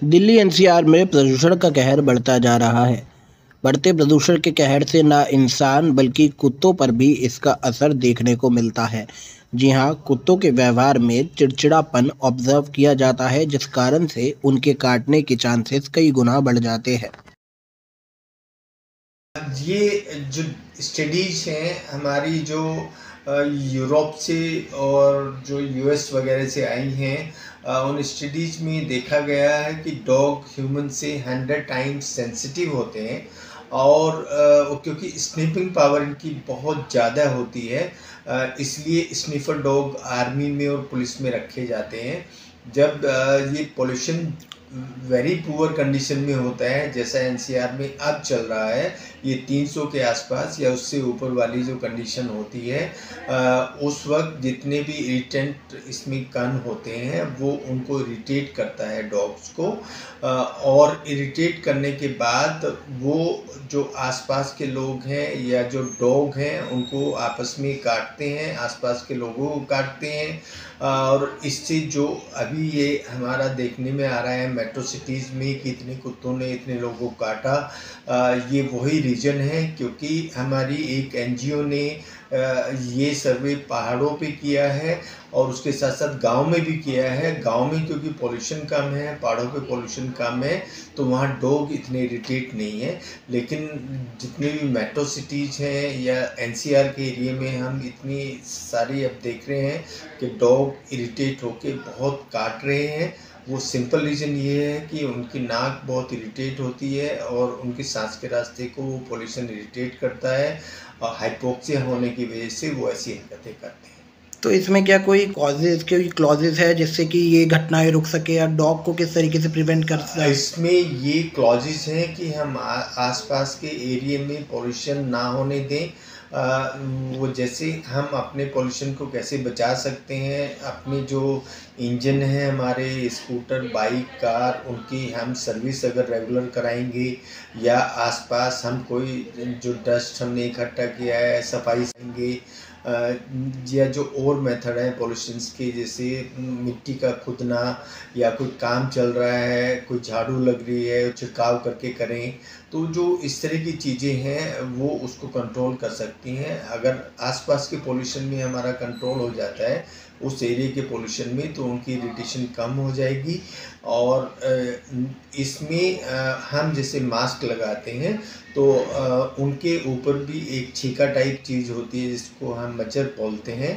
Delhi NCR में प्रदूषण का कहर बढ़ता जा रहा है। बढ़ते प्रदूषण के कहर से न इंसान बल्कि कुत्तों पर भी इसका असर देखने को मिलता है। जी हाँ, कुत्तों के व्यवहार में चिड़चिड़ापन ऑब्जर्व किया जाता है, जिस कारण से उनके काटने के चांसेस कई गुना बढ़ जाते हैं। ये जो स्टडीज हैं हमारी जो यूरोप से और जो यूएस वगैरह से आई हैं, उन स्टडीज में देखा गया है कि डॉग ह्यूमन से 100 टाइम्स सेंसिटिव होते हैं और क्योंकि स्निफिंग पावर इनकी बहुत ज़्यादा होती है, इसलिए स्निफर डॉग आर्मी में और पुलिस में रखे जाते हैं। जब ये पोल्यूशन वेरी पुअर कंडीशन में होता है, जैसा एनसीआर में अब चल रहा है, ये 300 के आसपास या उससे ऊपर वाली जो कंडीशन होती है, उस वक्त जितने भी इरिटेंट इसमें कण होते हैं वो उनको इरिटेट करता है डॉग्स को, और इरिटेट करने के बाद वो जो आसपास के लोग हैं या जो डॉग हैं उनको आपस में काटते हैं, आसपास के लोगों को काटते हैं। और इससे जो अभी ये हमारा देखने में आ रहा है मेट्रो सिटीज़ में कि इतने कुत्तों ने इतने लोगों को काटा, ये वही रीज़न है क्योंकि हमारी एक एनजीओ ने ये सर्वे पहाड़ों पे किया है और उसके साथ साथ गांव में भी किया है। गांव में क्योंकि पोल्यूशन कम है, पहाड़ों पे पोल्यूशन कम है, तो वहाँ डॉग इतने इरिटेट नहीं है। लेकिन जितने भी मेट्रो सिटीज़ हैं या एनसीआर के एरिया में हम इतनी सारी अब देख रहे हैं कि डॉग इरिटेट होके बहुत काट रहे हैं। वो सिंपल रीज़न ये है कि उनकी नाक बहुत इरिटेट होती है और उनके सांस के रास्ते को वो पोल्यूशन इरिटेट करता है, और हाइपोक्सिया होने की वजह से वो ऐसी हरकतें करते हैं। तो इसमें क्या कोई कोई क्लॉजेज है जिससे कि ये घटनाएं रुक सके, या डॉग को किस तरीके से प्रिवेंट कर सकते हैं? इसमें ये क्लॉजेस हैं कि हम आसपास के एरिया में पोल्यूशन ना होने दें। वो जैसे हम अपने पोल्यूशन को कैसे बचा सकते हैं, अपने जो इंजन है हमारे स्कूटर, बाइक, कार, उनकी हम सर्विस अगर रेगुलर कराएंगे या आसपास हम कोई जो डस्ट हमने इकट्ठा किया है सफाई करेंगे, या जो और मेथड है पोल्यूशंस के, जैसे मिट्टी का खुदना या कोई काम चल रहा है, कोई झाड़ू लग रही है, छिड़काव करके करें, तो जो इस तरह की चीज़ें हैं वो उसको कंट्रोल कर सकती हैं। अगर आसपास के पोल्यूशन में हमारा कंट्रोल हो जाता है उस एरिया के पोल्यूशन में, तो उनकी इरिटेशन कम हो जाएगी। और इसमें हम जैसे मास्क लगाते हैं तो उनके ऊपर भी एक छीका टाइप चीज़ होती है जिसको हम मच्छर बोलते हैं,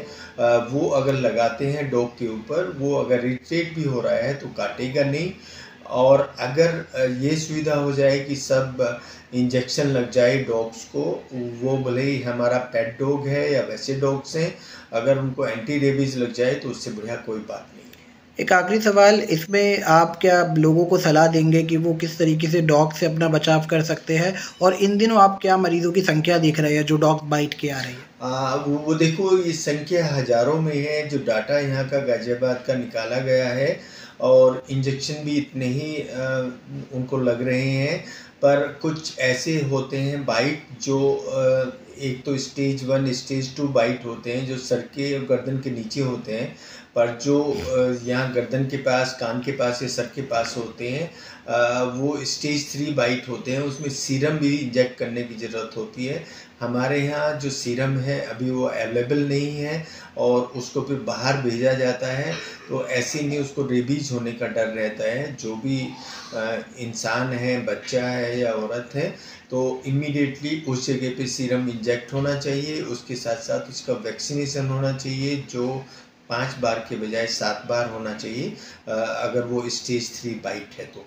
वो अगर लगाते हैं डॉग के ऊपर, वो अगर इरिटेट भी हो रहा है तो काटेगा नहीं। और अगर ये सुविधा हो जाए कि सब इंजेक्शन लग जाए डॉग्स को, वो भले ही हमारा पेट डॉग है या वैसे डॉग्स हैं, अगर उनको एंटी रेबीज़ लग जाए तो उससे बढ़िया कोई बात नहीं है। एक आखिरी सवाल, इसमें आप क्या लोगों को सलाह देंगे कि वो किस तरीके से डॉग से अपना बचाव कर सकते हैं, और इन दिनों आप क्या मरीजों की संख्या देख रहे हैं जो डॉग बाइट के आ रही है? वो देखो, ये संख्या हज़ारों में है। जो डाटा यहाँ का गाज़ियाबाद का निकाला गया है, और इंजेक्शन भी इतने ही उनको लग रहे हैं। पर कुछ ऐसे होते हैं बाइट जो एक तो स्टेज 1 स्टेज 2 बाइट होते हैं जो सर के और गर्दन के नीचे होते हैं, पर जो यहाँ गर्दन के पास, कान के पास या सर के पास होते हैं, वो स्टेज 3 बाइट होते हैं। उसमें सीरम भी इंजेक्ट करने की ज़रूरत होती है। हमारे यहाँ जो सीरम है अभी वो अवेलेबल नहीं है और उसको फिर बाहर भेजा जाता है, तो ऐसे में उसको रेबीज होने का डर रहता है। जो भी इंसान है, बच्चा है या औरत है, तो इमीडिएटली उस जगह पे सीरम इंजेक्ट होना चाहिए। उसके साथ साथ उसका वैक्सीनेशन होना चाहिए जो 5 बार के बजाय 7 बार होना चाहिए, अगर वो स्टेज 3 बाइट है तो।